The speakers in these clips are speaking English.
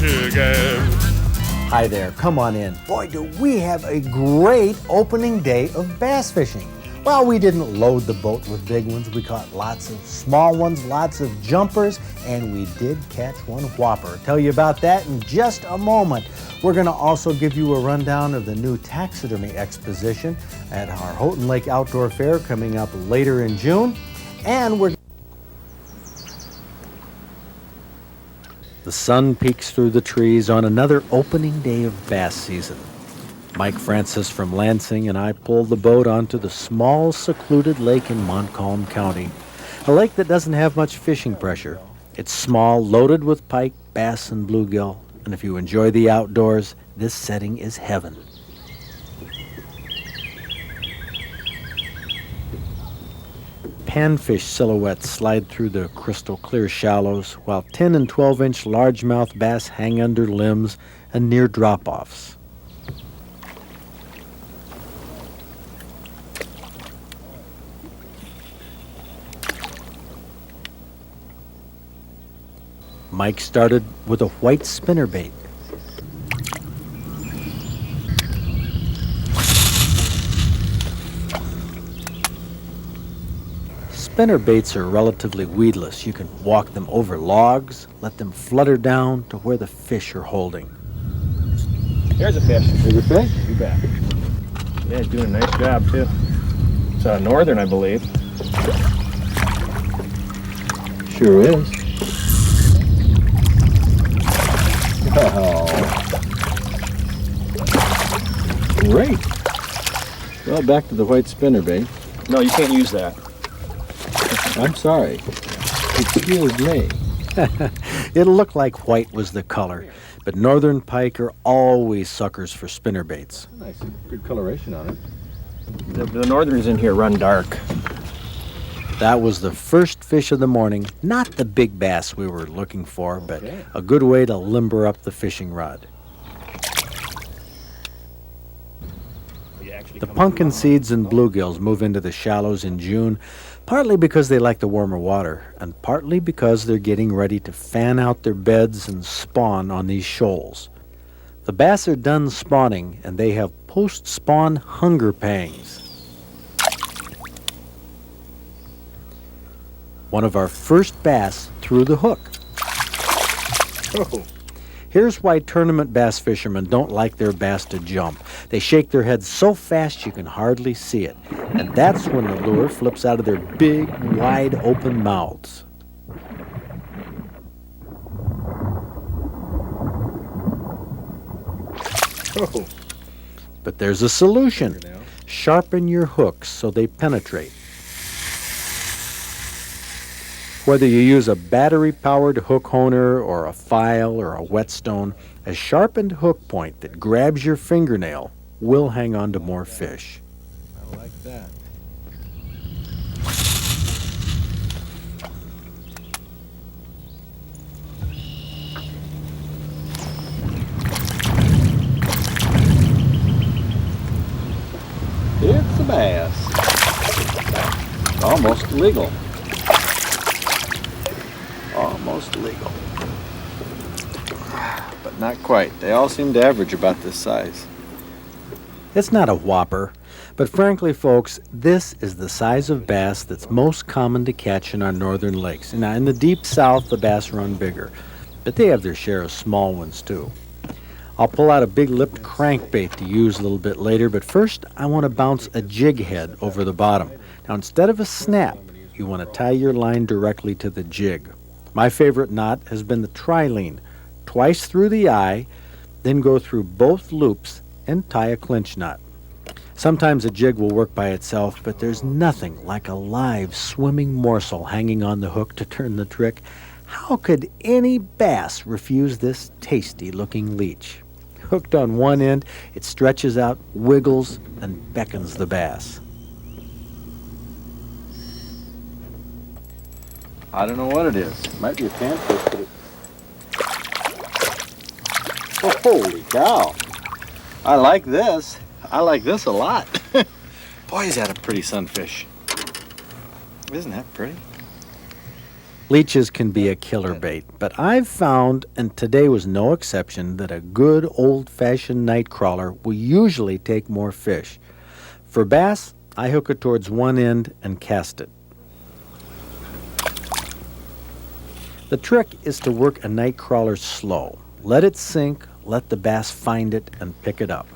Michigan. Hi there, come on in. Boy, do we have a great opening day of bass fishing. Well, we didn't load the boat with big ones. We caught lots of small ones, lots of jumpers, and we did catch one whopper. Tell you about that in just a moment. We're going to also give you a rundown of the new taxidermy exposition at our Houghton Lake Outdoor Fair coming up later in June. And the sun peeks through the trees on another opening day of bass season. Mike Francious from Lansing and I pulled the boat onto the small, secluded lake in Montcalm County, a lake that doesn't have much fishing pressure. It's small, loaded with pike, bass, and bluegill, and if you enjoy the outdoors, this setting is heaven. Panfish silhouettes slide through the crystal clear shallows, while 10 and 12-inch largemouth bass hang under limbs and near drop-offs. Mike started with a white spinnerbait. Spinnerbaits are relatively weedless. You can walk them over logs, let them flutter down to where the fish are holding. There's a fish. There's a fish? You bet. Yeah, he's doing a nice job too. It's northern, I believe. Sure is. Oh. Great. Well, back to the white spinnerbait. No, you can't use that. I'm sorry. Excuse me. It'll look like white was the color, but northern pike are always suckers for spinnerbaits. Nice, good coloration on it. The northerns in here run dark. That was the first fish of the morning. Not the big bass we were looking for, but a good way to limber up the fishing rod. The pumpkin seeds and bluegills move into the shallows in June, partly because they like the warmer water, and partly because they're getting ready to fan out their beds and spawn on these shoals. The bass are done spawning, and they have post-spawn hunger pangs. One of our first bass threw the hook. Oh. Here's why tournament bass fishermen don't like their bass to jump. They shake their heads so fast you can hardly see it. And that's when the lure flips out of their big, wide open mouths. Oh. But there's a solution. Sharpen your hooks so they penetrate. Whether you use a battery-powered hook honer or a file or a whetstone, a sharpened hook point that grabs your fingernail will hang on to more fish. I like that. It's a bass. Almost legal. Almost legal. But not quite. They all seem to average about this size. It's not a whopper, but frankly, folks, this is the size of bass that's most common to catch in our northern lakes. Now, in the deep south, the bass run bigger, but they have their share of small ones, too. I'll pull out a big-lipped crankbait to use a little bit later, but first, I want to bounce a jig head over the bottom. Now, instead of a snap, you want to tie your line directly to the jig. My favorite knot has been the trilene, twice through the eye, then go through both loops and tie a clinch knot. Sometimes a jig will work by itself, but there's nothing like a live swimming morsel hanging on the hook to turn the trick. How could any bass refuse this tasty-looking leech? Hooked on one end, it stretches out, wiggles, and beckons the bass. I don't know what it is. It might be a panfish, but oh, holy cow. I like this. I like this a lot. Boy, is that a pretty sunfish. Isn't that pretty? Leeches can be a killer bait, but I've found, and today was no exception, that a good old-fashioned night crawler will usually take more fish. For bass, I hook it towards one end and cast it. The trick is to work a night crawler slow. Let it sink, let the bass find it, and pick it up.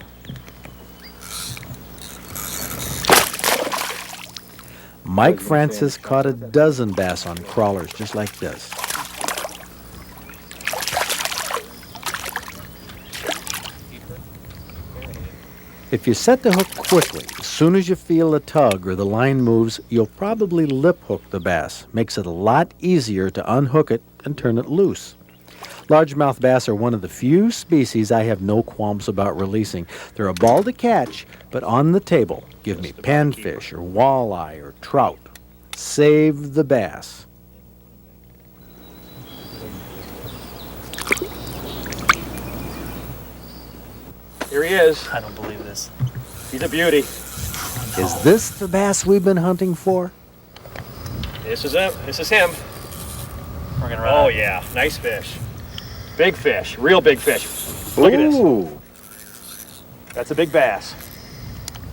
Mike Francious caught a dozen bass on crawlers just like this. If you set the hook quickly, as soon as you feel the tug or the line moves, you'll probably lip hook the bass. Makes it a lot easier to unhook it and turn it loose. Largemouth bass are one of the few species I have no qualms about releasing. They're a ball to catch, but on the table, give me panfish or walleye or trout. Save the bass. Here he is. I don't believe this. He's a beauty. Is this the bass we've been hunting for? This is him. This is him. We're gonna run Oh out. yeah, nice fish. Big fish, real big fish. Look at this. Ooh, That's a big bass.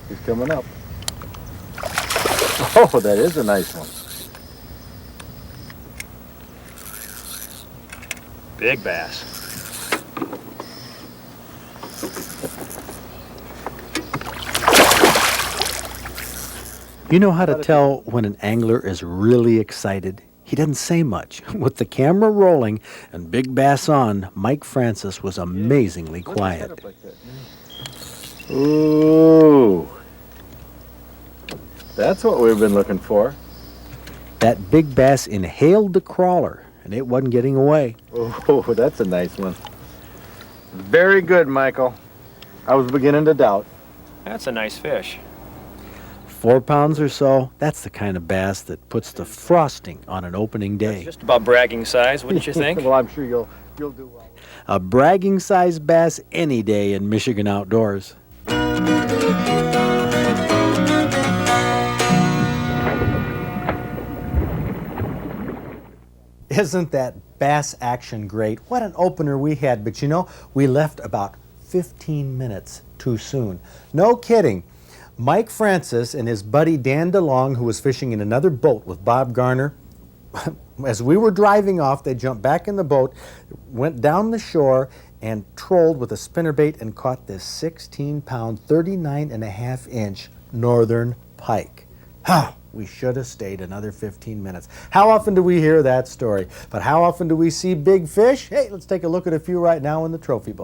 he's coming up. Oh, that is a nice one. Big bass. You know how to tell when an angler is really excited? He doesn't say much. With the camera rolling and big bass on, Mike Francious was amazingly quiet. Ooh. That's what we've been looking for. That big bass inhaled the crawler, and it wasn't getting away. Oh, that's a nice one. Very good, Michael. I was beginning to doubt. That's a nice fish. 4 pounds or so, that's the kind of bass that puts the frosting on an opening day. Just about bragging size, wouldn't you think? Well, I'm sure you'll do well. A bragging-sized bass any day in Michigan outdoors. Isn't that bass action great? What an opener we had, but you know, we left about 15 minutes too soon. No kidding. Mike Francious and his buddy Dan DeLong, who was fishing in another boat with Bob Garner, as we were driving off, they jumped back in the boat, went down the shore, and trolled with a spinnerbait and caught this 16-pound, 39.5-inch northern pike. Ha! We should have stayed another 15 minutes. How often do we hear that story? But how often do we see big fish? Hey, let's take a look at a few right now in the trophy boat.